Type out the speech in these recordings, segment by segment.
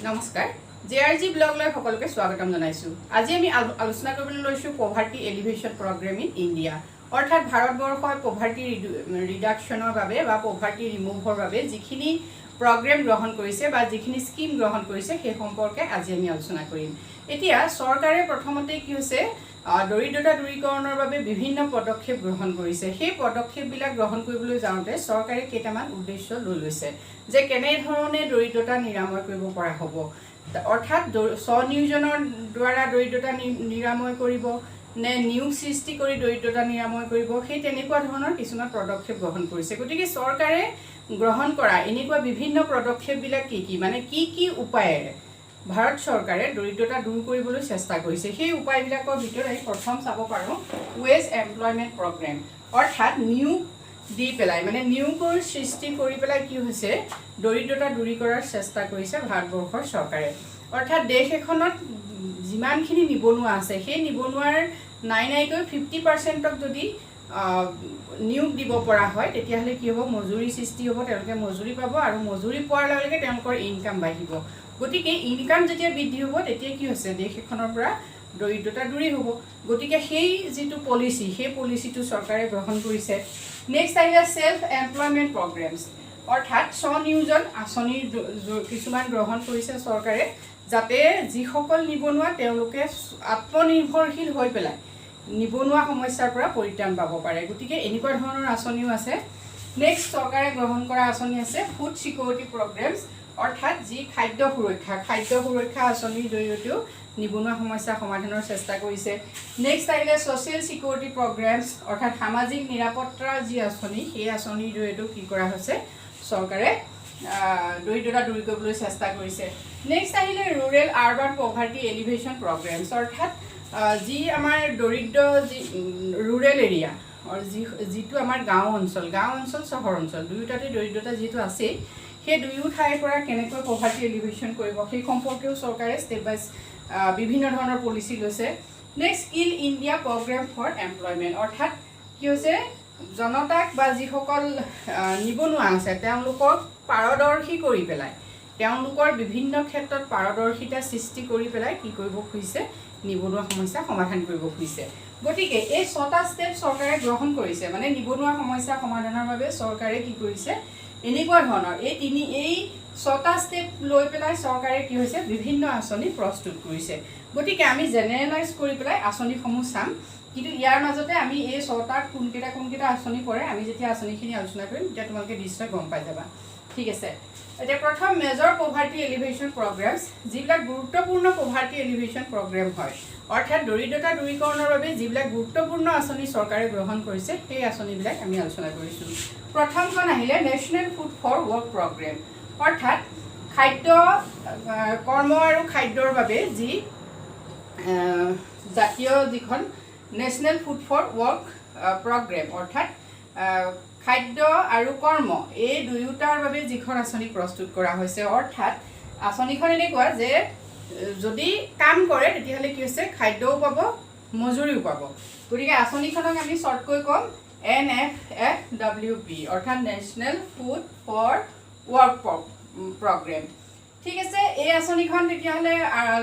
নমস্কাৰ জেআৰজি ব্লগলৈ সকলোকে স্বাগতম জনাইছো আজি আমি আলোচনা কৰিবলৈ লৈছো পভাৰ্টি এলিভেশ্যন প্ৰগ্ৰাম ইন ইণ্ডিয়া অৰ্থাৎ ভাৰতবৰ্ষৰ পভাৰ্টি ৰিডাকশ্যনৰ বাবে বা পভাৰ্টি ৰিমুভৰ বাবে যিখিনি প্ৰগ্ৰাম গ্ৰহণ কৰিছে বা যিখিনি স্কিম গ্ৰহণ কৰিছে সেই সম্পৰ্কে আজি আমি আলোচনা কৰিম এতিয়া চৰকাৰে প্ৰথমতে কি হৈছে দৰিদ্ৰতা দূৰীকৰণৰ বাবে বিভিন্ন পদক্ষেপ গ্ৰহণ কৰিছে সেই পদক্ষেপবিলাক গ্ৰহণ কৰিবলৈ যাওঁতে চৰকাৰে কেইটামান উদ্দেশ্য লৈ লৈছে যে কেনে ধৰণে দৰিদ্ৰতা নিৰাময় কৰিব পৰা হ'ব অৰ্থাৎ স্বনিয়োজনৰ দ্বাৰা দৰিদ্ৰতা নিৰাময় কৰিব নে নিয়োগ সৃষ্টি কৰি দৰিদ্ৰতা নিৰাময় কৰিব সেই তেনেকুৱা ধৰণৰ কিছুমান পদক্ষেপ গ্ৰহণ কৰিছে গতিকে চৰকাৰে গ্ৰহণ কৰা এনেকুৱা বিভিন্ন পদক্ষেপবিলাক কি মানে কি উপায়েৰে ভাৰত চৰকাৰে দৰিদ্ৰতা দূৰ কৰিবলৈ চেষ্টা কৰিছে সেই উপায়বিলাকৰ ভিতৰত আমি প্ৰথম চাব পাৰোঁ ৱেজ এমপ্লয়মেণ্ট প্ৰগ্ৰেম অৰ্থাৎ নিয়োগ দি পেলাই মানে নিয়োগৰ সৃষ্টি কৰি পেলাই কি হৈছে দৰিদ্ৰতা দূৰী কৰাৰ চেষ্টা কৰিছে ভাৰতবৰ্ষৰ চৰকাৰে অৰ্থাৎ দেশ এখনত যিমানখিনি নিবনুৱা আছে সেই নিবনুৱাৰ নাইকৈ 50%ক যদি নিয়োগ দিব পৰা হয় তেতিয়াহ'লে কি হ'ব মজুৰি সৃষ্টি হ'ব তেওঁলোকে মজুৰি পাব আৰু মজুৰি পোৱাৰ লগে লগে তেওঁলোকৰ ইনকাম বাঢ়িব গতিকে ইনকাম যেতিয়া বৃদ্ধি হ'ব তেতিয়া কি হৈছে দেশ এখনৰ পৰা দৰিদ্ৰতা দূৰী হ'ব গতিকে সেই যিটো পলিচি সেই পলিচিটো চৰকাৰে গ্ৰহণ কৰিছে নেক্সট আহিলে সেল্ফ এমপ্লয়মেণ্ট প্ৰগ্ৰেমছ অৰ্থাৎ স্বনিয়োজন আঁচনিৰ কিছুমান গ্ৰহণ কৰিছে চৰকাৰে যাতে যিসকল নিবনুৱা তেওঁলোকে আত্মনিৰ্ভৰশীল হৈ পেলাই নিবনুৱা সমস্যাৰ পৰা পৰিত্ৰাণ পাব পাৰে গতিকে এনেকুৱা ধৰণৰ আঁচনিও আছে নেক্সট চৰকাৰে গ্ৰহণ কৰা আঁচনি আছে ফুড ছিকিউৰিটি প্ৰগ্ৰেমছ অৰ্থাৎ যি খাদ্য সুৰক্ষা আঁচনিৰ জৰিয়তেও নিবনুৱা সমস্যা সমাধানৰ চেষ্টা কৰিছে নেক্সট আহিলে ছ'চিয়েল ছিকিউৰিটি প্ৰগ্ৰেমছ অৰ্থাৎ সামাজিক নিৰাপত্তাৰ যি আঁচনি সেই আঁচনিৰ জৰিয়তেও কি কৰা হৈছে চৰকাৰে দৰিদ্ৰতা দূৰ কৰিবলৈ চেষ্টা কৰিছে নেক্সট আহিলে ৰুৰেল আৰ্বান পভাৰ্টি এলিভেশ্যন প্ৰগ্ৰেমছ অৰ্থাৎ যি আমাৰ দৰিদ্ৰ যি ৰুৰেল এৰিয়া যিটো আমাৰ গাঁও অঞ্চল চহৰ অঞ্চল দুয়োটাতে দৰিদ্ৰতা যিটো আছে সেই দুয়ো ঠাইৰ পৰা কেনেকৈ পভাৰ্টি এলিভেশ্যন কৰিব সেই সম্পৰ্কেও চৰকাৰে ষ্টেপ বাই বিভিন্ন ধৰণৰ পলিচি লৈছে next skill India programme for employment অৰ্থাৎ কি হৈছে জনতাক বা যিসকল নিবনুৱা আছে তেওঁলোকক পাৰদৰ্শী কৰি পেলাই তেওঁলোকৰ বিভিন্ন ক্ষেত্ৰত পাৰদৰ্শিতা সৃষ্টি কৰি পেলাই কি কৰিব খুজিছে নিবনুৱা সমস্যা সমাধান কৰিব খুজিছে গতিকে এই 6টা ষ্টেপ চৰকাৰে গ্ৰহণ কৰিছে মানে নিবনুৱা সমস্যা সমাধানৰ বাবে চৰকাৰে কি কৰিছে এনেকুৱা ধৰণৰ এই 6টা ষ্টেপ লৈ পেলাই চৰকাৰে কি হৈছে বিভিন্ন আঁচনি প্ৰস্তুত কৰিছে গতিকে আমি জেনেৰেলাইজ কৰি পেলাই আঁচনিসমূহ চাম কিন্তু ইয়াৰ মাজতে আমি এই 6টাত কোনকেইটা আঁচনি পৰে আমি যেতিয়া আঁচনিখিনি আলোচনা কৰিম তেতিয়া তোমালোকে নিশ্চয় গম পাই যাবা ঠিক আছে এতিয়া প্ৰথম মেজৰ পভাৰ্টি এলিভেশ্যন প্ৰগ্ৰেমছ যিবিলাক গুৰুত্বপূৰ্ণ পভাৰ্টি এলিভেশ্যন প্ৰগ্ৰেম হয় অৰ্থাৎ দৰিদ্ৰতা দূৰীকৰণৰ বাবে যিবিলাক গুৰুত্বপূৰ্ণ আঁচনি চৰকাৰে গ্ৰহণ কৰিছে সেই আঁচনিবিলাক আমি আলোচনা কৰিছোঁ প্ৰথমখন আহিলে national food for work programme অৰ্থাৎ খাদ্য কৰ্ম আৰু খাদ্যৰ বাবে যি জাতীয় যিখন national food for work programme অৰ্থাৎ খাদ্য আৰু কৰ্ম এই দুয়োটাৰ বাবে যিখন আঁচনি প্ৰস্তুত কৰা হৈছে অৰ্থাৎ আঁচনিখন এনেকুৱা যে যদি কাম কৰে তেতিয়াহ'লে কি হৈছে খাদ্যও পাব মজুৰিও পাব গতিকে আঁচনিখনক আমি শ্বৰ্টকৈ ক'ম NFFWP অৰ্থাৎ national food for work programme ঠিক আছে এই আঁচনিখন তেতিয়াহ'লে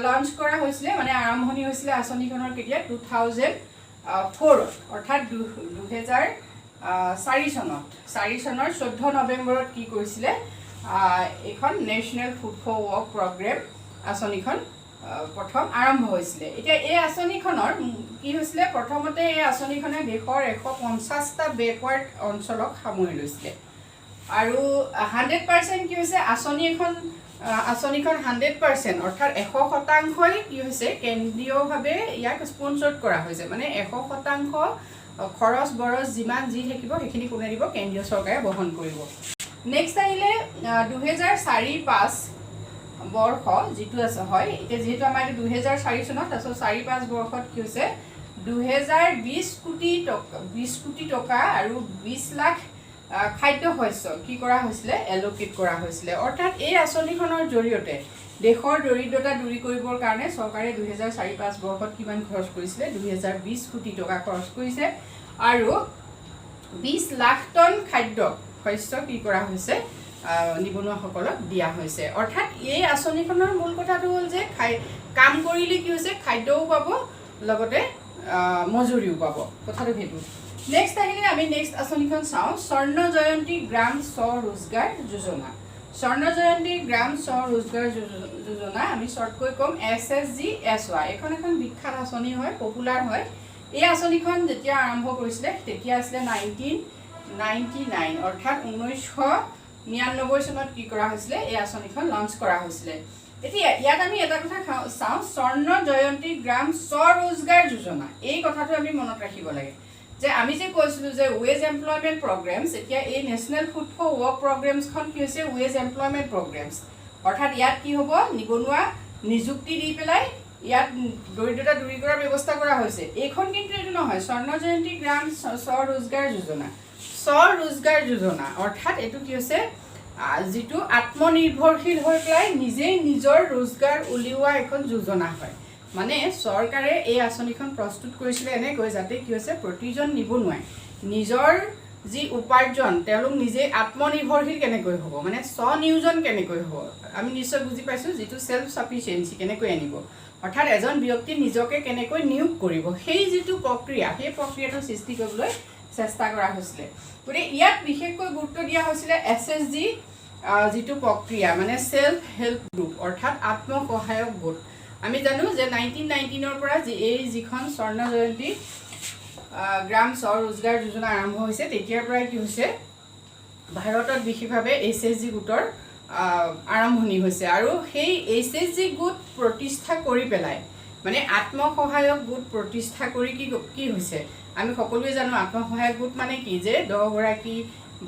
লঞ্চ কৰা হৈছিলে মানে আৰম্ভণি হৈছিলে আঁচনিখনৰ কেতিয়া 2004 অৰ্থাৎ 2004 চনৰ 14 নৱেম্বৰত কি কৰিছিলে এইখন national food for work programme আঁচনিখন প্ৰথম আৰম্ভ হৈছিলে এতিয়া এই আঁচনিখনৰ কি হৈছিলে প্ৰথমতে এই আঁচনিখনে দেশৰ 150টা বেকৱাৰ্ড অঞ্চলক সামৰি লৈছিলে আৰু 100% কি হৈছে আঁচনিখন 100% অৰ্থাৎ 100%ই কি হৈছে কেন্দ্ৰীয়ভাৱে ইয়াক স্পন্সৰ্ড কৰা হৈছে মানে 100% খৰচ বৰচ যিমান যি থাকিব সেইখিনি কোনে দিব কেন্দ্ৰীয় চৰকাৰে বহন কৰিব নেক্সট আহিলে 2004-5 বৰ্ষ যিটো আছে হয় এতিয়া যিহেতু আমাৰ 2004 চনত তাৰপিছত 4-5 বৰ্ষত কি হৈছে 2020 কোটি টকা আৰু 20 লাখ খাদ্য শস্য কি কৰা হৈছিলে এলোকেট কৰা হৈছিলে অৰ্থাৎ এই আঁচনিখনৰ জৰিয়তে দেশৰ দৰিদ্ৰতা দূৰী কৰিবৰ কাৰণে চৰকাৰে 2004-5 বৰ্ষত কিমান খৰচ কৰিছিলে 2020 কোটি টকা খৰচ কৰিছে আৰু 20 লাখ টন খাদ্য শস্য কি কৰা হৈছে নিবনুৱাসকলক দিয়া হৈছে। অৰ্থাৎ এই আঁচনিখনৰ মূল কথাটো হ'ল যে কাম কৰিলে কি হৈছে খাদ্যও পাব লগতে মজুৰিও পাব, কথাটো সেইটো। নেক্সট আহিলে আমি নেক্সট আঁচনিখন চাওঁ, স্বৰ্ণ জয়ন্তী গ্ৰাম স্বৰোজগাৰ যোজনা। স্বৰ্ণ জয়ন্তী গ্ৰাম স্বৰোজগাৰ যোজনা আমি শ্বৰ্টকৈ ক'ম SSGSY। এইখন এখন বিখ্যাত আঁচনি হয়, পপুলাৰ হয়। এই আঁচনিখন যেতিয়া আৰম্ভ কৰিছিলে তেতিয়া আছিলে 1999, অৰ্থাৎ 1999 চনত কি কৰা হৈছিলে এই আঁচনিখন লঞ্চ কৰা হৈছিলে। এতিয়া ইয়াত আমি এটা কথা চাওঁ, স্বৰ্ণ জয়ন্তী গ্ৰাম স্বৰোজগাৰ যোজনা। এই কথাটো আমি মনত ৰাখিব লাগে যে আমি যে কৈছিলোঁ যে ৱেজ এমপ্লয়মেণ্ট প্ৰগ্ৰেমছ, এতিয়া এই নেশ্যনেল ফুড ফৰ ৱৰ্ক প্ৰগ্ৰেমছখন কি হৈছে ৱেজ এমপ্লয়মেণ্ট প্ৰগ্ৰেমছ। অৰ্থাৎ ইয়াত কি হ'ব নিবনুৱা নিযুক্তি দি পেলাই ইয়াত দৰিদ্ৰতা দূৰী কৰাৰ ব্যৱস্থা কৰা হৈছে। এইখন কিন্তু এইটো নহয়, স্বৰ্ণ জয়ন্তী গ্ৰাম স্বৰোজগাৰ যোজনা। স্বৰোজগাৰ যোজনা অৰ্থাৎ এইটো কি হৈছে যিটো আত্মনিৰ্ভৰশীল হৈ পেলাই নিজেই নিজৰ ৰোজগাৰ উলিওৱা এখন যোজনা হয়। মানে চৰকাৰে এই আঁচনিখন প্ৰস্তুত কৰিছিলে এনেকৈ যাতে কি হৈছে প্ৰতিজন নিবনুৱাই নিজৰ যি উপাৰ্জন তেওঁলোক নিজে আত্মনিৰ্ভৰশীল কেনেকৈ হ'ব, মানে স্বনিয়োজন কেনেকৈ হ'ব। আমি নিশ্চয় বুজি পাইছোঁ যিটো ছেল্ফ ছাফিচিয়েঞ্চি কেনেকৈ আনিব, অৰ্থাৎ এজন ব্যক্তি নিজকে কেনেকৈ নিয়োগ কৰিব, সেই যিটো প্ৰক্ৰিয়া সেই প্ৰক্ৰিয়াটো সৃষ্টি কৰিবলৈ চেষ্টা কৰা হৈছিলে। গতিকে ইয়াত বিশেষকৈ গুৰুত্ব দিয়া হৈছিলে SSG যিটো প্ৰক্ৰিয়া মানে ছেল্ফ হেল্প গ্ৰুপ অৰ্থাৎ আত্মসহায়ক গোট। আমি জানো যে 1919 পৰা এই যিখন স্বৰ্ণ জয়ন্তী গ্ৰাম স্বৰোজগাৰ যোজনা আৰম্ভ হৈছে তেতিয়াৰ পৰাই কি হৈছে ভাৰতত বিশেষভাৱে SSG গোটৰ আৰম্ভণি হৈছে। আৰু সেই SSG গোট প্ৰতিষ্ঠা কৰি পেলাই মানে আত্মসহায়ক গোট প্ৰতিষ্ঠা কৰি কি হৈছে আমি সকলোৱে জানো। আত্মসহায়ক গোট মানে কি যে 10 গৰাকী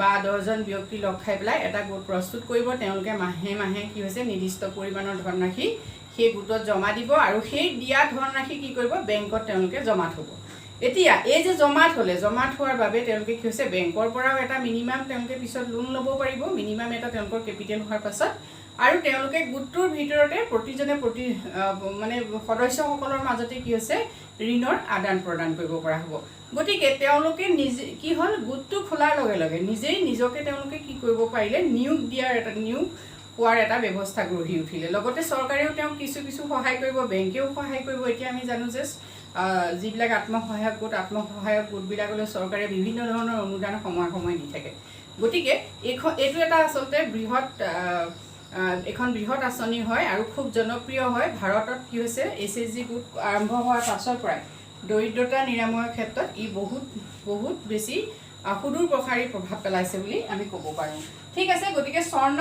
বা 10জন ব্যক্তি লগ খাই পেলাই এটা গোট প্ৰস্তুত কৰিব, তেওঁলোকে মাহে মাহে কি হৈছে নিৰ্দিষ্ট পৰিমাণৰ ধনৰাশি সেই গোটত জমা দিব আৰু সেই দিয়া ধনৰাশি কি কৰিব বেংকত তেওঁলোকে জমা থ'ব। এতিয়া এই যে জমা থোৱাৰ বাবে তেওঁলোকে কি হৈছে বেংকৰ পৰাও এটা মিনিমাম তেওঁলোকে পিছত লোন ল'ব পাৰিব, মিনিমাম এটা তেওঁলোকৰ কেপিটেল হোৱাৰ পাছত, আৰু তেওঁলোকে গোটটোৰ ভিতৰতে প্ৰতিজনে মানে সদস্যসকলৰ মাজতে কি হৈছে ঋণৰ আদান প্ৰদান কৰিব পৰা হ'ব। গতিকে তেওঁলোকে নিজে কি হ'ল গোটটো খোলাৰ লগে লগে নিজেই নিজকে তেওঁলোকে কি কৰিব পাৰিলে নিয়োগ পোৱাৰ এটা ব্যৱস্থা গঢ়ি উঠিলে। লগতে চৰকাৰেও তেওঁক কিছু সহায় কৰিব, বেংকেও সহায় কৰিব। এতিয়া আমি জানো যে যিবিলাক আত্মসহায়ক গোটবিলাকলৈ চৰকাৰে বিভিন্ন ধৰণৰ অনুদান সময়ে দি থাকে। গতিকে এইটো এটা আচলতে এখন বৃহৎ আঁচনি হয় আৰু খুব জনপ্ৰিয় হয়। ভাৰতত কি হৈছে SSG গোট আৰম্ভ হোৱাৰ পাছৰ পৰাই দৰিদ্ৰতা নিৰাময়ৰ ক্ষেত্ৰত ই বহুত বেছি সুদূৰ প্ৰসাৰী প্ৰভাৱ পেলাইছে বুলি আমি ক'ব পাৰোঁ। ঠিক আছে, গতিকে স্বৰ্ণ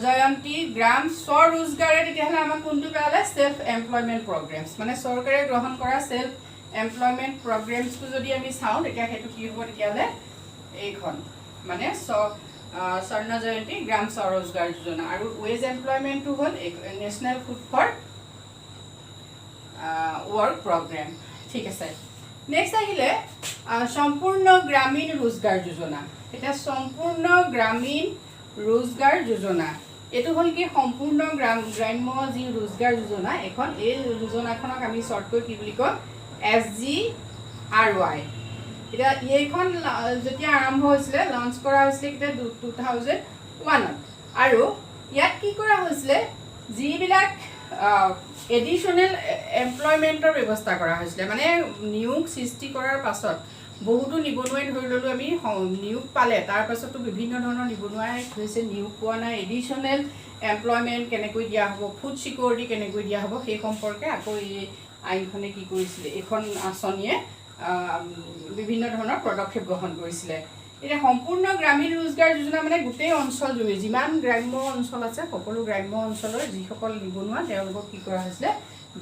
জয়ন্তী গ্ৰাম স্বৰোজগাৰে তেতিয়াহ'লে আমাক কোনটো পেলালে ছেল্ফ এমপ্লয়মেণ্ট প্ৰগ্ৰেমছ, মানে চৰকাৰে গ্ৰহণ কৰা ছেল্ফ এমপ্লয়মেণ্ট প্ৰগ্ৰেমছটো যদি আমি চাওঁ তেতিয়া সেইটো কি হ'ব তেতিয়াহ'লে এইখন মানে স্বৰ্ণ জয়ন্তী গ্ৰাম স্বৰোজগাৰ যোজনা। আৰু ৱেজ এমপ্লয়মেণ্টটো হ'ল national food for work programme. ঠিক আছে, নেক্সট আহিলে সম্পূৰ্ণ গ্ৰামীণ ৰোজগাৰ যোজনা। এতিয়া সম্পূৰ্ণ গ্ৰামীণ ৰোজগাৰ যোজনা এইটো হ'ল কি সম্পূৰ্ণ গ্ৰাম্য যি ৰোজগাৰ যোজনা এখন, এই যোজনাখনক আমি শ্বৰ্টকৈ কি বুলি কওঁ SGRY। এতিয়া এইখন যেতিয়া আৰম্ভ হৈছিলে লঞ্চ কৰা হৈছিলে তেতিয়া 2001ত, আৰু ইয়াত কি কৰা হৈছিলে যিবিলাক এডিশ্যনেল এমপ্লয়মেণ্টৰ ব্যৱস্থা কৰা হৈছিলে, মানে নিয়োগ সৃষ্টি কৰাৰ পাছত বহুতো নিবনুৱাই ধৰি ল'লোঁ আমি নিয়োগ পালে, তাৰ পাছতো বিভিন্ন ধৰণৰ নিবনুৱাই হৈছে নিয়োগ পোৱা নাই। এডিশ্যনেল এমপ্লয়মেণ্ট কেনেকৈ দিয়া হ'ব, ফুড ছিকিউৰিটি কেনেকৈ দিয়া হ'ব সেই সম্পৰ্কে আকৌ এই আইনখনে কি কৰিছিলে, এইখন আঁচনিয়ে বিভিন্ন ধৰণৰ পদক্ষেপ গ্ৰহণ কৰিছিলে। এতিয়া সম্পূৰ্ণ গ্ৰামীণ ৰোজগাৰ যোজনা মানে গোটেই অঞ্চলজুৰি যিমান গ্ৰাম্য অঞ্চল আছে সকলো গ্ৰাম্য অঞ্চলৰ যিসকল নিবনুৱা তেওঁলোকক কি কৰা হৈছিলে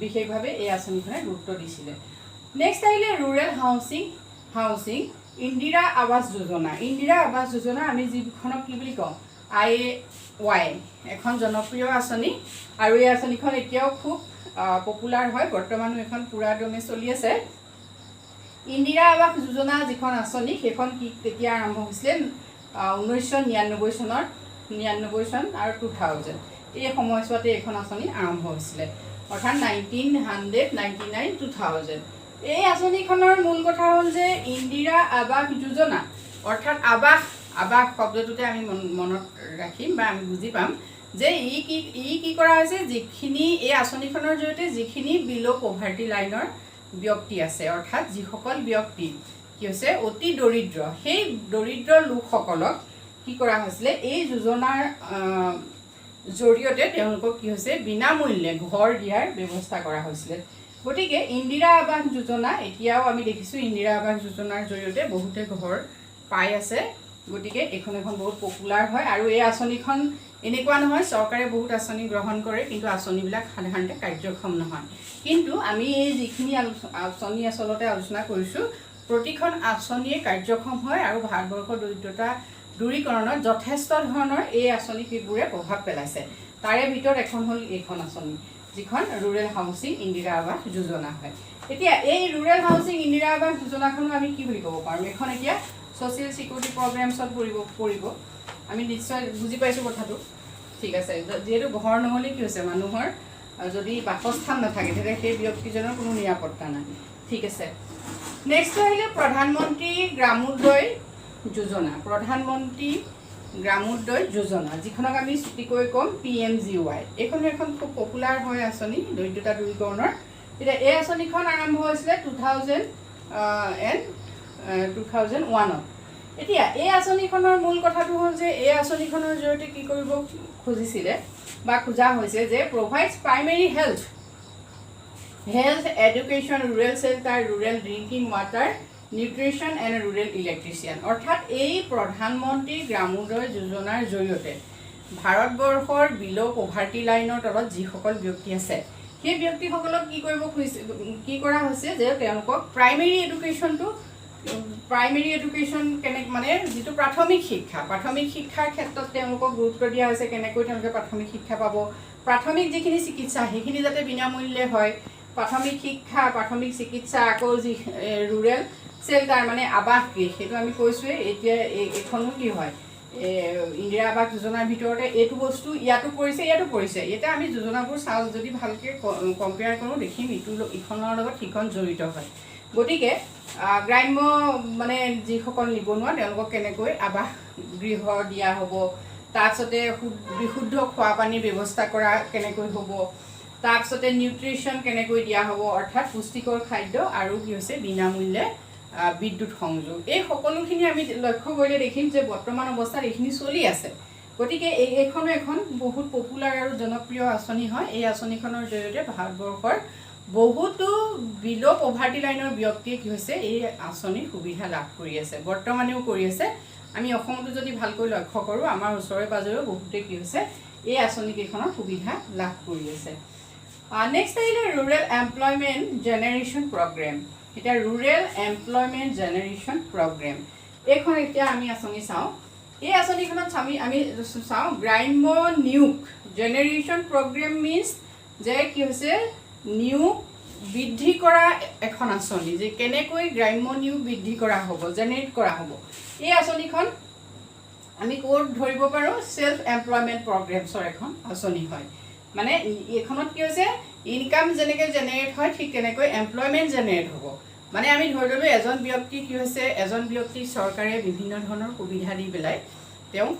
বিশেষভাৱে এই আঁচনিখনে গুৰুত্ব দিছিলে। নেক্সট আহিলে ৰুৰেল হাউচিং ইন্দিৰা আৱাস যোজনা। ইন্দিৰা আৱাস যোজনা আমি যিখনক কি বুলি কওঁ IAY, এখন জনপ্ৰিয় আঁচনি আৰু এই আঁচনিখন এতিয়াও খুব পপুলাৰ হয়, বৰ্তমানো এখন পুৰা দমে চলি আছে। ইন্দিৰা আৱাস যোজনা যিখন আঁচনি সেইখন কি কেতিয়া আৰম্ভ হৈছিলে 1999 চনত, 99 চন আৰু 2000 এই সময়ছোৱাতে এইখন আঁচনি আৰম্ভ হৈছিলে, অৰ্থাৎ 1999 2000। এই আঁচনিখনৰ মূল কথা হ'ল যে ইন্দিৰা আৱাস যোজনা অৰ্থাৎ আবাস শব্দটোতে আমি মনত ৰাখিম বা আমি বুজি পাম যে ই কি কৰা হৈছে, যিখিনি এই আঁচনিখনৰ জৰিয়তে যিখিনি বিল' পভাৰ্টি লাইনৰ ব্যক্তি আছে, অৰ্থাৎ যিসকল ব্যক্তি কি হৈছে অতি দৰিদ্ৰ, সেই দৰিদ্ৰ লোকসকলক কি কৰা হৈছিলে, এই যোজনাৰ জৰিয়তে তেওঁলোকক কি হৈছে বিনামূল্যে ঘৰ দিয়াৰ ব্যৱস্থা কৰা হৈছিলে। গতিকে ইন্দিৰা আৱাস যোজনা এতিয়াও আমি দেখিছোঁ ইন্দিৰা আৱাস যোজনাৰ জৰিয়তে বহুতে ঘৰ পাই আছে। গতিকে এইখন এখন বহুত পপুলাৰ হয় আৰু এই আঁচনিখন এনেকুৱা নহয় চৰকাৰে বহুত আঁচনি গ্ৰহণ কৰে কিন্তু আঁচনিবিলাক সাধাৰণতে কাৰ্যক্ষম নহয়। কিন্তু আমি এই যিখিনি আঁচনি আচলতে আলোচনা কৰিছোঁ প্ৰতিখন আঁচনিয়ে কাৰ্যক্ষম হয় আৰু ভাৰতবৰ্ষৰ দৰিদ্ৰতা দূৰীকৰণত যথেষ্ট ধৰণৰ এই আঁচনিবোৰে প্ৰভাৱ পেলাইছে। তাৰে ভিতৰত এখন হ'ল এইখন আঁচনি, যিখন ৰুৰেল হাউচিং ইন্দিৰা আৱাস যোজনা হয়। এতিয়া এই ৰুৰেল হাউচিং ইন্দিৰা আৱাস যোজনাখনো আমি কি বুলি ক'ব পাৰোঁ, এইখন এতিয়া ছ'চিয়েল ছিকিউৰিটি প্ৰগ্ৰেমছত পৰিব। আমি নিশ্চয় বুজি পাইছোঁ কথাটো, ঠিক আছে। যিহেতু ঘৰ নহ'লে কি হৈছে, মানুহৰ যদি বাসস্থান নাথাকে তেতিয়া সেই ব্যক্তিজনৰ কোনো নিৰাপত্তা নাই, ঠিক আছে। নেক্সট আহিলে প্ৰধানমন্ত্ৰী গ্ৰামোদয় যোজনা, প্ৰধানমন্ত্ৰী গ্ৰামোদয় যোজনা, যিখনক আমি ছুটিকৈ ক'ম PMGY। এইখনো এখন খুব পপুলাৰ হয় আঁচনি দৰিদ্ৰতা দূৰীকৰণৰ। এতিয়া এই আঁচনিখন আৰম্ভ হৈছিলে 2001ত। এতিয়া এই আঁচনিখনৰ মূল কথাটো হ'ল যে এই আঁচনিখনৰ জৰিয়তে কি কৰিব খুজিছিলে বা খোজা হৈছে যে provides primary health, education, rural shelter, rural drinking water, nutrition and rural electrician. অৰ্থাৎ এই প্ৰধানমন্ত্ৰী গ্ৰামোদয় যোজনাৰ জৰিয়তে ভাৰতবৰ্ষৰ বিল' পভাৰ্টি লাইনৰ তলত যিসকল ব্যক্তি আছে সেই ব্যক্তিসকলক কি কৰা হৈছে যে তেওঁলোকক প্ৰাইমেৰী এডুকেশ্যন মানে যিটো প্ৰাথমিক শিক্ষাৰ ক্ষেত্ৰত তেওঁলোকক গুৰুত্ব দিয়া হৈছে। কেনেকৈ তেওঁলোকে প্ৰাথমিক শিক্ষা পাব, প্ৰাথমিক যিখিনি চিকিৎসা সেইখিনি যাতে বিনামূল্যে হয়, প্ৰাথমিক শিক্ষা, প্ৰাথমিক চিকিৎসা, আকৌ যি ৰুৰেল শেল্টাৰ মানে আৱাস গৃহ, সেইটো আমি কৈছোঁৱেই। এতিয়া এইখনো কি হয়, ইন্দিৰা আৱাস যোজনাৰ ভিতৰতে এইটো বস্তু ইয়াতো পৰিছে। এতিয়া আমি যোজনাবোৰ চাওঁ যদি ভালকৈ কম্পেয়াৰ কৰোঁ দেখিম ইখনৰ লগত সিখন জড়িত হয়। গতিকে গ্ৰাম্য মানে যিসকল নিবনুৱা তেওঁলোকক কেনেকৈ আৱাস গৃহ দিয়া হ'ব, তাৰপিছতে বিশুদ্ধ খোৱা পানীৰ ব্যৱস্থা কৰা কেনেকৈ হ'ব, তাৰপিছতে নিউট্ৰিশ্যন কেনেকৈ দিয়া হ'ব, অৰ্থাৎ পুষ্টিকৰ খাদ্য আৰু কি হৈছে বিনামূল্যে বিদ্যুৎ সংযোগ। এই সকলোখিনি আমি লক্ষ্য কৰিলে দেখিম যে বৰ্তমান অৱস্থাত এইখিনি চলি আছে। গতিকে এইখনো এখন বহুত পপুলাৰ আৰু জনপ্ৰিয় আঁচনি হয়। এই আঁচনিখনৰ জৰিয়তে ভাৰতবৰ্ষৰ বহুতো বিল' পভাৰ্টি লাইনৰ ব্যক্তিয়ে কি হৈছে এই আঁচনিৰ সুবিধা লাভ কৰি আছে, বৰ্তমানেও কৰি আছে। আমি অসমতো যদি ভালকৈ লক্ষ্য কৰোঁ আমাৰ ওচৰে পাজৰেও বহুতে কি হৈছে এই আঁচনিকেইখনৰ সুবিধা লাভ কৰি আছে। নেক্সট আহিলে ৰুৰেল এমপ্লয়মেণ্ট জেনেৰেশ্যন প্ৰগ্ৰেম। এতিয়া ৰুৰেল এমপ্লয়মেণ্ট জেনেৰেশ্যন প্ৰগ্ৰেম এইখন এতিয়া আমি আঁচনি চাওঁ। এই আঁচনিখনত আমি চাওঁ গ্ৰাম্য নিয়োগ জেনেৰেশ্যন প্ৰগ্ৰেম মিনছ যে কি হৈছে নিয়োগ বৃদ্ধি কৰা এখন আঁচনি, যে কেনেকৈ গ্ৰাম্য নিয়োগ বৃদ্ধি কৰা হ'ব, জেনেৰেট কৰা হ'ব। এই আঁচনিখন আমি ক'ত ধৰিব পাৰোঁ, ছেল্ফ এমপ্লয়মেণ্ট প্ৰগ্ৰেমছৰ এখন আঁচনি হয়। মানে এইখনত কি হৈছে ইনকাম যেনেকৈ জেনেৰেট হয় ঠিক তেনেকৈ এমপ্লয়মেণ্ট জেনেৰেট হ'ব। মানে আমি ধৰি ল'লোঁ এজন ব্যক্তি কি হৈছে, এজন ব্যক্তিক চৰকাৰে বিভিন্ন ধৰণৰ সুবিধা দি পেলাই তেওঁক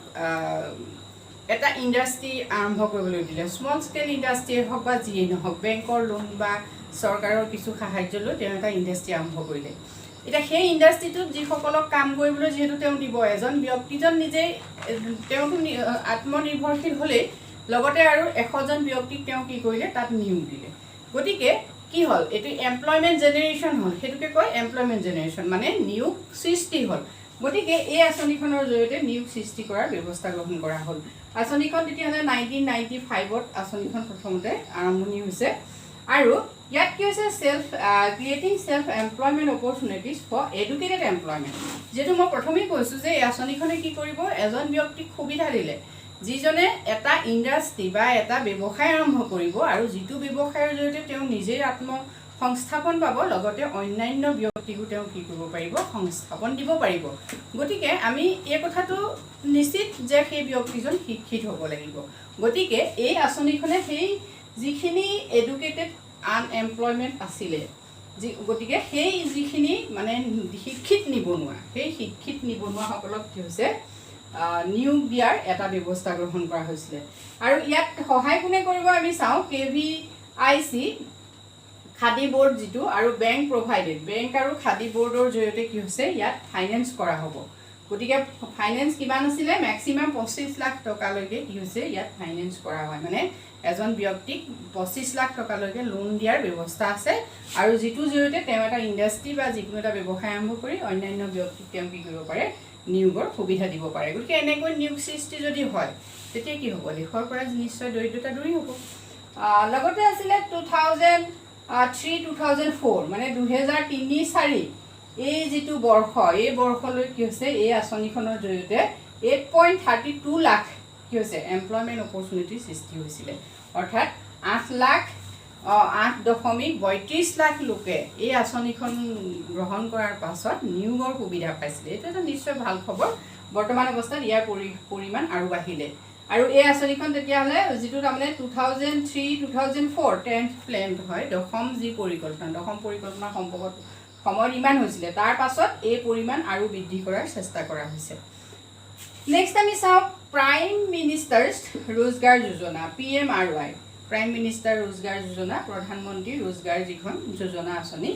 এটা ইণ্ডাষ্ট্ৰি আৰম্ভ কৰিবলৈ দিলে, স্মল স্কেল ইণ্ডাষ্ট্ৰিয়ে হওক বা যিয়েই নহওক, বেংকৰ লোন বা চৰকাৰৰ কিছু সাহাৰ্য লৈ তেওঁ এটা ইণ্ডাষ্ট্ৰি আৰম্ভ কৰিলে। এতিয়া সেই ইণ্ডাষ্ট্ৰিটোত যিসকলক কাম কৰিবলৈ যিহেতু তেওঁ দিব, এজন ব্যক্তিজন নিজেই তেওঁতো আত্মনিৰ্ভৰশীল হ'লেই লগতে আৰু 100জন ব্যক্তিক তেওঁ কি কৰিলে তাত নিয়োগ দিলে। গতিকে কি হ'ল, এইটো এমপ্লয়মেণ্ট জেনেৰেশ্যন হ'ল, সেইটোকে কয় এমপ্লয়মেণ্ট জেনেৰেশ্যন, মানে নিয়োগ সৃষ্টি হ'ল। গতিকে এই আঁচনিখনৰ জৰিয়তে নিয়োগ সৃষ্টি কৰাৰ ব্যৱস্থা গ্ৰহণ কৰা হ'ল। আঁচনিখন তেতিয়াহ'লে 1995ত আঁচনিখন প্ৰথমতে আৰম্ভণি হৈছে। আৰু ইয়াত কি হৈছে creating self employment opportunities for educated employment. যিহেতু মই প্ৰথমেই কৈছোঁ যে এই আঁচনিখনে কি কৰিব, এজন ব্যক্তিক সুবিধা দিলে যিজনে এটা ইণ্ডাষ্ট্ৰি বা এটা ব্যৱসায় আৰম্ভ কৰিব আৰু যিটো ব্যৱসায়ৰ জৰিয়তে তেওঁ নিজেই আত্মসংস্থাপন পাব, লগতে অন্যান্য ব্যক্তিকো তেওঁ কি কৰিব পাৰিব, সংস্থাপন দিব পাৰিব। গতিকে আমি এই কথাটো নিশ্চিত যে সেই ব্যক্তিজন শিক্ষিত হ'ব লাগিব। গতিকে এই আঁচনিখনে সেই যিখিনি এডুকেটেড আনএমপ্লয়মেণ্ট আছিলে, গতিকে সেই যিখিনি মানে শিক্ষিত নিবনুৱা, সেই শিক্ষিত নিবনুৱাসকলক কি হৈছে নিয়োগ দিয়াৰ এটা ব্যৱস্থা গ্ৰহণ কৰা হৈছিলে আৰু ইয়াত সহায় কোনে কৰিব আমি চাওঁ KVIC খাদী বোৰ্ড যিটো আৰু বেংক প্ৰভাইডেড বেংক আৰু খাদী বোৰ্ডৰ জৰিয়তে কি হৈছে ইয়াত ফাইনেন্স কৰা হ'ব গতিকে ফাইনেন্স কিমান আছিলে ম্যাক্সিমাম 25 লাখ টকালৈকে কি হৈছে ইয়াত ফাইনেন্স কৰা হয় মানে এজন ব্যক্তিক 25 লাখ টকালৈকে লোন দিয়াৰ ব্যৱস্থা আছে আৰু যিটো জৰিয়তে তেওঁ এটা ইণ্ডাষ্ট্ৰি বা যিকোনো এটা ব্যৱসায় আৰম্ভ কৰি অন্যান্য ব্যক্তিক তেওঁ কি কৰিব পাৰে নিয়োগৰ সুবিধা দিব পাৰে গতিকে এনেকৈ নিয়োগ সৃষ্টি যদি হয় তেতিয়া কি হ'ব দেশৰ পৰা নিশ্চয় দৰিদ্ৰতা দূৰ হ'ব লগতে আছিলে 2003-2004 মানে 2003-4 এই যিটো বৰ্ষ এই বৰ্ষলৈ কি হৈছে এই আঁচনিখনৰ জৰিয়তে 8.32 লাখ কি হৈছে এমপ্লয়মেণ্ট অপৰচুনিটি সৃষ্টি হৈছিলে অৰ্থাৎ 8.32 লাখ লোকে এই আঁচনিখন গ্ৰহণ কৰাৰ পাছত নিয়োগৰ সুবিধা পাইছিলে এইটো এটা নিশ্চয় ভাল খবৰ বৰ্তমান অৱস্থাত ইয়াৰ পৰিমাণ আৰু বাঢ়িলে আৰু এই আঁচনিখন তেতিয়াহ'লে যিটো তাৰমানে 2003-2004 10th প্লেন হয় দশম পৰিকল্পনা সম্পৰ্কত সময় ইমান হৈছিলে তাৰ পাছত এই পৰিমাণ আৰু বৃদ্ধি কৰাৰ চেষ্টা কৰা হৈছে নেক্সট আমি চাওঁ প্ৰাইম মিনিষ্টাৰ্ছ ৰোজগাৰ যোজনা PMRY প্ৰাইম মিনিষ্টাৰ ৰোজগাৰ যোজনা প্ৰধানমন্ত্ৰী ৰোজগাৰ যিখন যোজনা আঁচনি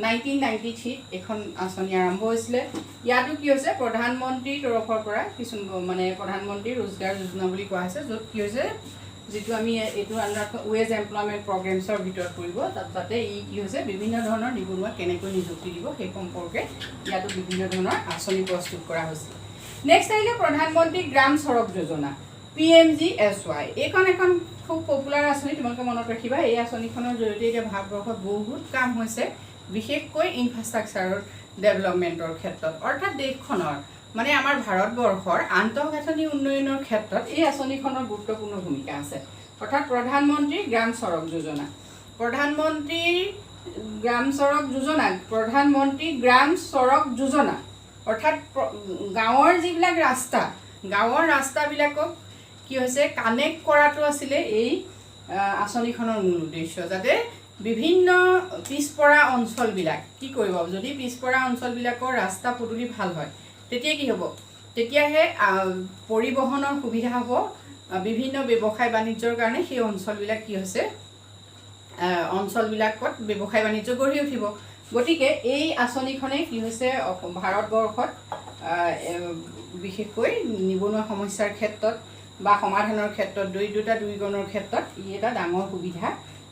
1993 এখন আঁচনি আৰম্ভ হৈছিলে ইয়াতো কি হৈছে প্ৰধানমন্ত্ৰীৰ তৰফৰ পৰা কিছু মানে প্ৰধানমন্ত্ৰী ৰোজগাৰ যোজনা বুলি কোৱা হৈছে য'ত কি হৈছে যেটো আমি এটো আন্ডাৰ ওয়েজ এমপ্লয়মেন্ট প্ৰগ্ৰামছৰ ভিতৰত পৰিব তাতে ই কি হৈছে বিভিন্ন ধৰণৰ নিবনুৱা কেনেকৈ নিযুক্তি দিব সেই সম্পৰ্কে ইয়াতো বিভিন্ন ধৰণৰ আঁচনি প্ৰস্তুত কৰা হৈছে নেক্সট আহিলে প্ৰধানমন্ত্ৰী গ্ৰাম সড়ক যোজনা PMGSY এইখন এখন খুব পপুলাৰ আঁচনি তোমালোকে মনত ৰাখিবা এই আঁচনিখনৰ জৰিয়তে এতিয়া ভাৰতবৰ্ষত বহুত কাম হৈছে বিশেষকৈ ইনফ্ৰাষ্ট্ৰাকচাৰৰ ডেভেলপমেন্টৰ ক্ষেত্ৰত অৰ্থাৎ দেশখনৰ মানে আমাৰ ভাৰতবৰ্ষৰ আন্তঃগাঁথনি উন্নয়নৰ ক্ষেত্ৰত এই আঁচনিখনৰ গুৰুত্বপূৰ্ণ ভূমিকা আছে অৰ্থাৎ প্ৰধানমন্ত্ৰী গ্ৰাম সড়ক যোজনা অৰ্থাৎ গাঁৱৰ যিবিলাক গাঁৱৰ ৰাস্তাবিলাকক কি হৈছে কানেক্ট কৰাটো আছিলে এই আঁচনিখনৰ মূল উদ্দেশ্য যাতে বিভিন্ন পিছপৰা অঞ্চলবিলাক কি কৰিব যদি পিছপৰা অঞ্চলবিলাকৰ ৰাস্তা পদূলি ভাল হয় তেতিয়া কি হ'ব তেতিয়াহে পৰিবহনৰ সুবিধা হ'ব বিভিন্ন ব্যৱসায় বাণিজ্যৰ কাৰণে সেই অঞ্চলবিলাক কি হৈছে অঞ্চলবিলাকত ব্যৱসায় বাণিজ্য গঢ়ি উঠিব গতিকে এই আঁচনিখনে কি হৈছে ভাৰতবৰ্ষত বিশেষকৈ নিবনুৱা সমস্যাৰ ক্ষেত্ৰত বা সমাধানৰ ক্ষেত্ৰত দৰিদ্ৰতা দূৰীকৰণৰ ক্ষেত্ৰত ই এটা ডাঙৰ সুবিধা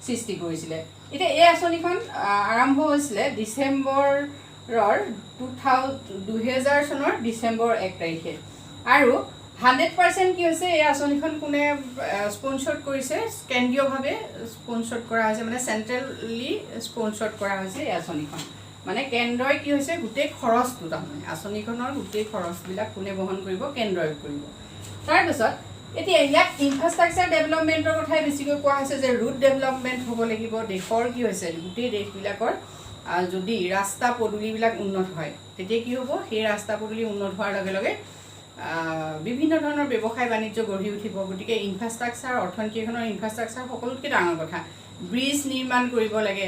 সৃষ্টি কৰিছিলে এতিয়া এই আঁচনিখন আৰম্ভ হৈছিলে ডিচেম্বৰৰ 2000 চনৰ ডিচেম্বৰ 1 তাৰিখে আৰু 100% কি হৈছে এই আঁচনিখন কোনে স্পন্সৰ্ড কৰিছে কেন্দ্ৰীয়ভাৱে স্পন্সৰ্ড কৰা হৈছে মানে সেন্ট্ৰেলি স্পন্সৰ্ড কৰা হৈছে এই আঁচনিখন মানে কেন্দ্ৰই কি হৈছে গোটেই খৰচটো তাৰমানে আঁচনিখনৰ গোটেই খৰচবিলাক কোনে বহন কৰিব কেন্দ্ৰই কৰিব তাৰ পিছত এতিয়া ইয়াত ইনফ্ৰাষ্ট্ৰাকচাৰ ডেভেলপমেন্টৰ কথাই বেছিকৈ কোৱা হৈছে যে ৰুট ডেভেলপমেন্ট হ'ব লাগিব দেশৰ কি হৈছে গোটেই দেশবিলাকৰ যদি ৰাস্তা পদূলিবিলাক উন্নত হয় তেতিয়া কি হ'ব সেই ৰাস্তা পদূলি উন্নত হোৱাৰ লগে লগে বিভিন্ন ধৰণৰ ব্যৱসায় বাণিজ্য গঢ়ি উঠিব গতিকে ইনফ্ৰাষ্ট্ৰাকচাৰ অৰ্থনীতিখনৰ ইনফ্ৰাষ্ট্ৰাকচাৰ সকলোতকৈ ডাঙৰ কথা ব্ৰিজ নিৰ্মাণ কৰিব লাগে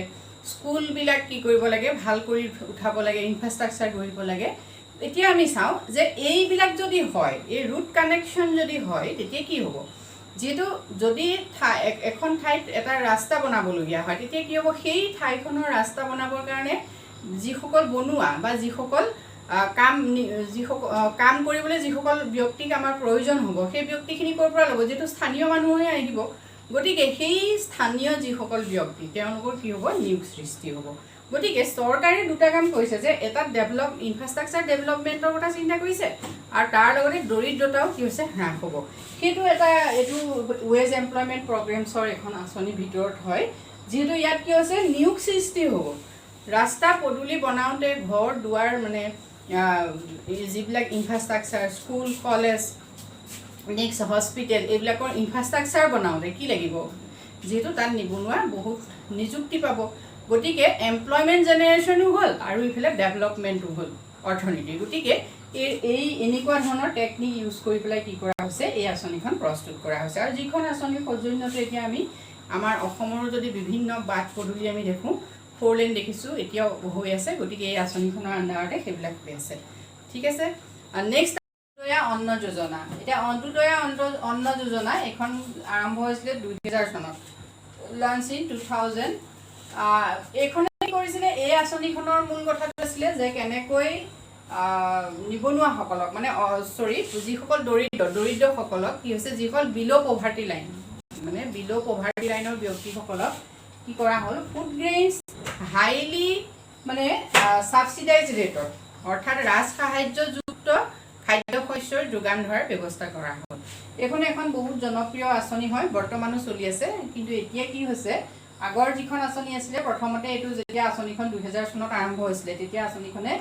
স্কুলবিলাক কি কৰিব লাগে ভাল কৰি উঠাব লাগে ইনফ্ৰাষ্ট্ৰাকচাৰ গঢ়িব লাগে এতিয়া আমি চাওঁ যে এইবিলাক যদি হয় এই ৰুট কানেকশ্যন যদি হয় তেতিয়া কি হ'ব যেটো যদি এখন ঠাইত এটা ৰাস্তা বনাবলগীয়া হয় তেতিয়া কি হ'ব সেই ঠাইখনৰ ৰাস্তা বনাবৰ কাৰণে যিসকল বনুৱা বা যিসকল কাম কৰিবলৈ যিসকল ব্যক্তিক আমাৰ প্ৰয়োজন হ'ব সেই ব্যক্তিখিনি ক'ৰ পৰা ল'ব যেটো স্থানীয় মানুহে আহিব গতিকে সেই স্থানীয় যিসকল ব্যক্তি তেওঁলোকৰ কি হ'ব নিয়োগ সৃষ্টি হ'ব গতিকে চৰকাৰে দুটা কাম কৰিছে যে এটা ইনফ্ৰাষ্ট্ৰাকচাৰ ডেভেলপমেন্টৰ কথা চিন্তা কৰিছে আৰু তাৰ লগতে দৰিদ্ৰতাও কি হৈছে হ্ৰাস হ'ব সেইটো এইটো ওয়েজ এমপ্লয়মেন্ট প্ৰগ্ৰামছৰ এখন আঁচনিৰ ভিতৰত হয় যেহেতু ইয়াত কি হৈছে নিয়োগ সৃষ্টি হ'ব ৰাস্তা পদূলি বনাওঁতে ঘৰ দুৱাৰ মানে যিবিলাক infrastructure school college next hospital এইবিলাকৰ ইনফ্ৰাষ্ট্ৰাকচাৰ বনাওঁতে কি লাগিব যেহেতু তাত নিবনুৱা বহুত নিযুক্তি পাব গতিকে এমপ্লয়মেন্ট জেনেৰেশ্যনো হ'ল আৰু ইফালে ডেভেলপমেন্টো হ'ল অৰ্থনীতি গতিকে এই এনেকুৱা ধৰণৰ টেকনিক ইউজ কৰি পেলাই কি কৰা হৈছে এই আঁচনিখন প্ৰস্তুত কৰা হৈছে আৰু যিখন আঁচনিৰ সৌজন্যতে এতিয়া আমি আমাৰ অসমৰ যদি বিভিন্ন বাট পদূলি আমি দেখোঁ 4 লেন দেখিছোঁ এতিয়াও হৈ আছে গতিকে এই আঁচনিখনৰ আণ্ডাৰতে সেইবিলাক হৈ আছে ঠিক আছে নেক্সট অন্ন যোজনা। এতিয়া অন্ত্যোদয়া অন্ন যোজনা এখন আৰম্ভ হৈছিলে 2000 চনত, লঞ্চ ইন 2000। এইখনে কি কৰিছিলে, এই আঁচনিখনৰ মূল কথাটো আছিলে যে কেনেকৈ নিবনুৱাসকলক মানে যিসকল দৰিদ্ৰসকলক কি হৈছে, যিসকল বিল' পভাৰ্টি লাইন মানে বিল' পভাৰ্টি লাইনৰ ব্যক্তিসকলক কি কৰা হ'ল, ফুড গ্ৰেইনছ হাইলি মানে ছাবচিডাইজ ৰেটত অৰ্থাৎ ৰাজ সাহায্যযুক্ত খাদ্য শস্যৰ যোগান ধৰাৰ ব্যৱস্থা কৰা হ'ল। এইখন এখন বহুত জনপ্ৰিয় আঁচনি হয়, বৰ্তমানো চলি আছে। কিন্তু এতিয়া কি হৈছে, আগৰ যিখন আঁচনি আছিলে, প্ৰথমতে এইটো যেতিয়া আঁচনিখন 2000 চনত আৰম্ভ হৈছিলে, তেতিয়া আঁচনিখনে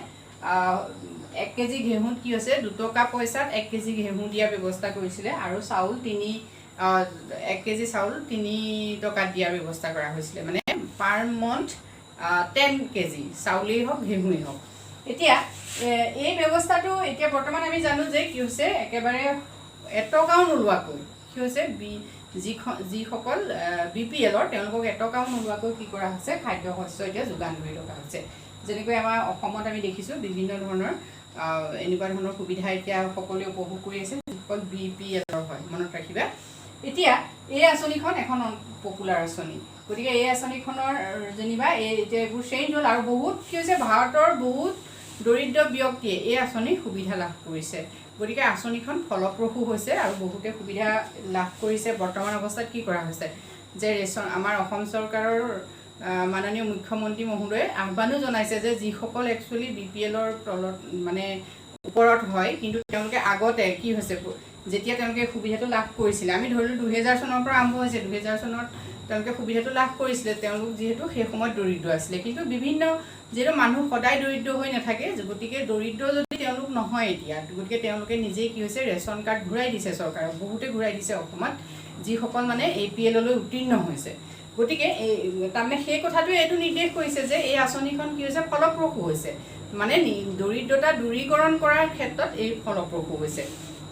1 কেজি ঘেঁহুত কি হৈছে 2 টকা পইচাত 1 কেজি ঘেঁহু দিয়াৰ ব্যৱস্থা কৰিছিলে, আৰু চাউল 1 কেজি চাউল 3 টকাত দিয়াৰ ব্যৱস্থা কৰা হৈছিলে, মানে পাৰ মন্থ 10 কেজি চাউলেই হওক ঘেঁহুৱেই হওক। এতিয়া এই ব্যৱস্থাটো এতিয়া বৰ্তমান আমি জানো যে কি হৈছে, একেবাৰে এটকাও নোলোৱাকৈ কি হৈছে, যিসকল BPLৰ তেওঁলোকক এটকাও নোলোৱাকৈ কি কৰা হৈছে, খাদ্য শস্য এতিয়া যোগান ধৰি থকা হৈছে। যেনেকৈ আমাৰ অসমত আমি দেখিছোঁ বিভিন্ন ধৰণৰ এনেকুৱা ধৰণৰ সুবিধা এতিয়া সকলোৱে উপভোগ কৰি আছে, যিসকল BPLৰ হয়, মনত ৰাখিবা। এতিয়া এই আঁচনিখন এখন পপুলাৰ আঁচনি, গতিকে এই আঁচনিখনৰ যেনিবা এতিয়া এইবোৰ চেঞ্জ হ'ল, আৰু বহুত কি হৈছে, ভাৰতৰ বহুত দৰিদ্ৰ ব্যক্তিয়ে এই আঁচনিৰ সুবিধা লাভ কৰিছে। গতিকে আঁচনিখন ফলপ্ৰসূ হৈছে আৰু বহুতে সুবিধা লাভ কৰিছে। বৰ্তমান অৱস্থাত কি কৰা হৈছে যে আমাৰ অসম চৰকাৰৰ মাননীয় মুখ্যমন্ত্ৰী মহোদয়ে আহ্বানো জনাইছে যে যিসকল একচুৱেলি BPLৰ তলত মানে ওপৰত হয়, কিন্তু তেওঁলোকে আগতে কি হৈছে, যেতিয়া তেওঁলোকে সুবিধাটো লাভ কৰিছিলে, আমি ধৰিলোঁ 2000 চনৰ পৰা আৰম্ভ হৈছে, 2000 চনত তেওঁলোকে সুবিধাটো লাভ কৰিছিলে, তেওঁলোক যিহেতু সেই সময়ত দৰিদ্ৰ আছিলে। কিন্তু যিহেতু মানুহ সদায় দৰিদ্ৰ হৈ নাথাকে, গতিকে দৰিদ্ৰ যদি তেওঁলোক নহয় এতিয়া, গতিকে তেওঁলোকে নিজেই কি হৈছে, ৰেচন কাৰ্ড ঘূৰাই দিছে চৰকাৰক, বহুতে ঘূৰাই দিছে অসমত, যিসকল মানে APLলৈ উত্তীৰ্ণ হৈছে। গতিকে তাৰমানে সেই কথাটোৱে এইটো নিৰ্দেশ কৰিছে যে এই আঁচনিখন কি হৈছে, ফলপ্ৰসূ হৈছে, মানে দৰিদ্ৰতা দূৰীকৰণ কৰাৰ ক্ষেত্ৰত এই ফলপ্ৰসূ হৈছে।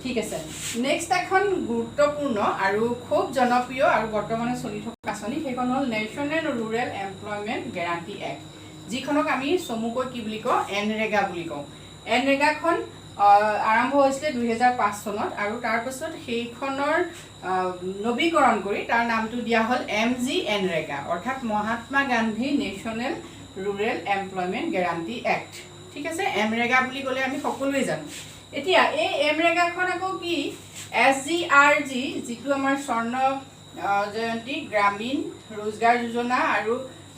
ঠিক আছে, নেক্সট এখন গুৰুত্বপূৰ্ণ আৰু খুব জনপ্ৰিয় আৰু বৰ্তমানে চলি থকা আঁচনি, সেইখন হ'ল national rural employment guarantee act, যিখনক আমি চমুকৈ কি বুলি কওঁ, NREGA বুলি কওঁ। NREGAখন আৰম্ভ হৈছিলে 2005 চনত, আৰু তাৰপাছত সেইখনৰ নৱীকৰণ কৰি তাৰ নামটো দিয়া হ'ল MGNREGA, অৰ্থাৎ Mahatma Gandhi national rural employment guarantee act. ঠিক আছে, MREGA বুলি ক'লে আমি সকলোৱে জানো। এতিয়া এই MREGAখন আকৌ কি, SGRG যিটো আমাৰ স্বৰ্ণ জয়ন্তী গ্ৰামীণ ৰোজগাৰ যোজনা আৰু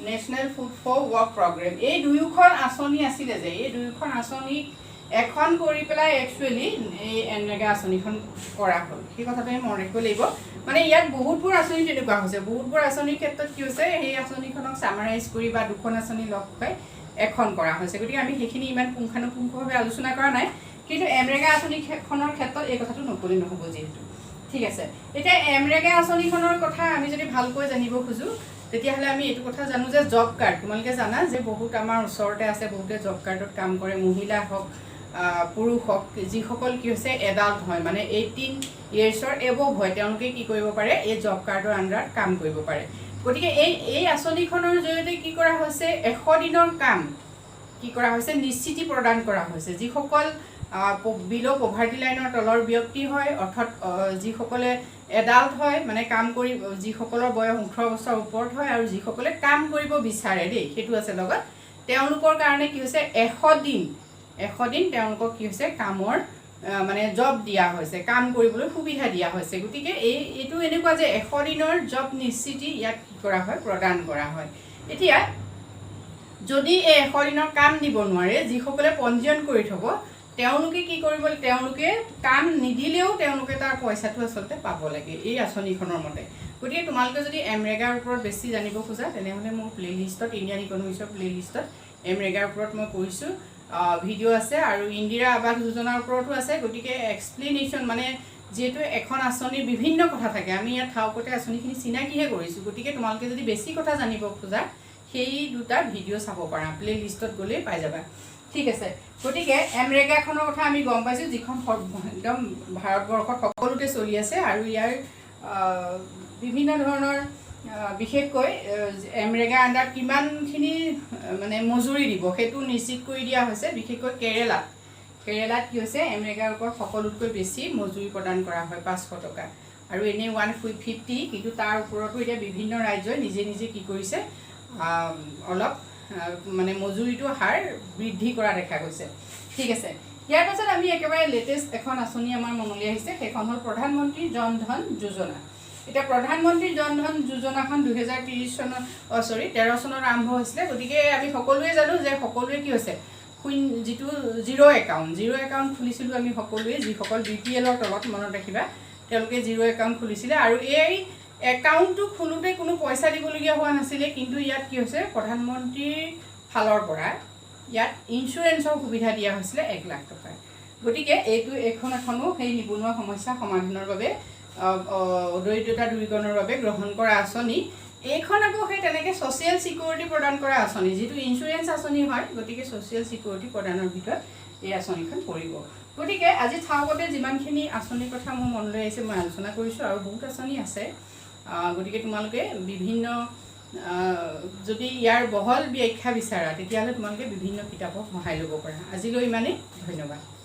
national food for work programme, এই দুয়োখন আঁচনি আছিলে যে, এই দুয়োখন আঁচনি এখন কৰি পেলাই একচুৱেলি এই NREGA আঁচনিখন কৰা হ'ল। সেই কথাটো আমি মনত ৰাখিব লাগিব। মানে ইয়াত বহুতবোৰ আঁচনি তেনেকুৱা হৈছে, বহুতবোৰ আঁচনিৰ ক্ষেত্ৰত কি হৈছে, সেই আঁচনিখনক চামাৰাইজ কৰি বা দুখন আঁচনি লগ হৈ এখন কৰা হৈছে। গতিকে আমি সেইখিনি ইমান পুংখানুপুংখভাৱে আলোচনা কৰা নাই, কিন্তু MREGA আঁচনিখনৰ ক্ষেত্ৰত এই কথাটো নকলে নহ'ব যিহেতু। ঠিক আছে, এতিয়া MREGA আঁচনিখনৰ কথা আমি যদি ভালকৈ জানিব খোজোঁ, তেতিয়াহ'লে আমি এইটো কথা জানো যে জব কাৰ্ড, তোমালোকে জানা যে বহুত আমাৰ ওচৰতে আছে, বহুতে জব কাৰ্ডত কাম কৰে, মহিলা হওক পুৰুষ হওক, যিসকল কি হৈছে এডাল্ট হয়, মানে 18 ইয়াৰ্ছৰ এবভ হয়, তেওঁলোকে কি কৰিব পাৰে, এই জব কাৰ্ডৰ আণ্ডাৰত কাম কৰিব পাৰে। গতিকে এই আঁচনিখনৰ জৰিয়তে কি কৰা হৈছে, 100 দিনৰ কাম কি কৰা হৈছে, নিশ্চিতি প্ৰদান কৰা হৈছে। যিসকল বিল' পভাৰ্টি লাইনৰ তলৰ ব্যক্তি হয়, অৰ্থাৎ যিসকলে এডাল্ট হয়, মানে কাম কৰি, যিসকলৰ বয়স 18 বছৰ ওপৰত হয়, আৰু যিসকলে কাম কৰিব বিচাৰে দেই, সেইটো আছে লগত, তেওঁলোকৰ কাৰণে কি হৈছে 100 দিন তেওঁলোকক কি হৈছে কামৰ মানে জব দিয়া হৈছে, কাম কৰিবলৈ সুবিধা দিয়া হৈছে। গতিকে এইটো এনেকুৱা যে 100 দিনৰ জব নিশ্চিতি ইয়াত কি কৰা হয়, প্ৰদান কৰা হয়। এতিয়া যদি এই 100 দিনৰ কাম দিব নোৱাৰে, যিসকলে পঞ্জীয়ন কৰি থ'ব, তেওঁলোকে কি কৰিব, তেওঁলোকে কাম নিদিলেও তেওঁলোকে তাৰ পইচাটো আচলতে পাব লাগে এই আঁচনিখনৰ মতে। গতিকে তোমালোকে যদি MREGAৰ ওপৰত বেছি জানিব খোজা, তেনেহ'লে মোৰ প্লেলিষ্টত, ইণ্ডিয়ান ইকনমিক্সৰ প্লেলিষ্টত MREGAৰ ওপৰত মই কৰিছোঁ, ভিডিঅ' আছে, আৰু ইন্দিৰা আৱাস যোজনাৰ ওপৰতো আছে। গতিকে এক্সপ্লেনেশ্যন, মানে যিহেতু এখন আঁচনিৰ বিভিন্ন কথা থাকে, আমি ইয়াত থাওকতে আঁচনিখিনি চিনাকিহে কৰিছোঁ। গতিকে তোমালোকে যদি বেছি কথা জানিব খোজা, সেই দুটা ভিডিঅ' চাব পাৰা, প্লেলিষ্টত গ'লেই পাই যাবা। ঠিক আছে, গতিকে MREGAখনৰ কথা আমি গম পাইছোঁ, যিখন একদম ভাৰতবৰ্ষত সকলোতে চলি আছে, আৰু ইয়াৰ বিভিন্ন ধৰণৰ বিশেষকৈ MREGA আণ্ডাৰত কিমানখিনি মানে মজুৰি দিব সেইটো নিশ্চিত কৰি দিয়া হৈছে। বিশেষকৈ কেৰেলাত কি হৈছে এমৰেগাৰ ওপৰত সকলোতকৈ বেছি মজুৰি প্ৰদান কৰা হয় 500 টকা আৰু এনে 150 কিন্তু তাৰ ওপৰতো এতিয়া বিভিন্ন ৰাজ্যই নিজে নিজে কি কৰিছে অলপ মানে মজুৰিটো হাৰ বৃদ্ধি কৰা দেখা গৈছে ঠিক আছে ইয়াৰ পাছত আমি একেবাৰে লেটেষ্ট এখন আঁচনি আমাৰ মনলৈ আহিছে সেইখন হ'ল প্ৰধানমন্ত্ৰী জন ধন যোজনা এটা প্ৰধানমন্ত্ৰী জন ধন যোজনাখন 2030 চনত 13 চনত আৰম্ভ হৈছিলে গতিকে আমি সকলোৱে জানো যে সকলোৱে কি হৈছে যিটো জিৰ' একাউণ্ট খুলিছিলোঁ আমি সকলোৱে যিসকল BPLৰ তলত মনত ৰাখিবা তেওঁলোকে জিৰ' একাউণ্ট খুলিছিলে আৰু এই একাউণ্টটো খোলোতে কোনো পইচা দিবলগীয়া হোৱা নাছিলে কিন্তু ইয়াত কি হৈছে প্ৰধানমন্ত্ৰীৰ ফালৰ পৰা ইয়াত ইঞ্চুৰেঞ্চৰ সুবিধা দিয়া হৈছিলে 1 লাখ টকা গতিকে এখনো সেই নিবনুৱা সমস্যা সমাধানৰ বাবে দৰিদ্ৰতা দূৰীকৰণৰ বাবে গ্ৰহণ কৰা আঁচনি এইখন আকৌ সেই তেনেকৈ ছ'চিয়েল ছিকিউৰিটি প্ৰদান কৰা আঁচনি যিটো ইঞ্চুৰেঞ্চ আঁচনি হয় গতিকে ছ'চিয়েল ছিকিউৰিটি প্ৰদানৰ ভিতৰত এই আঁচনিখন পৰিব গতিকে আজি থাওকতে যিমানখিনি আঁচনিৰ কথা মোৰ মনলৈ আহিছে মই আলোচনা কৰিছোঁ আৰু বহুত আঁচনি আছে গতিকে তোমালোকে বিভিন্ন যদি ইয়াৰ বহল ব্যাখ্যা বিচাৰা তেতিয়াহ'লে তোমালোকে বিভিন্ন কিতাপৰ সহায় ল'ব পাৰা আজিলৈ ইমানেই ধন্যবাদ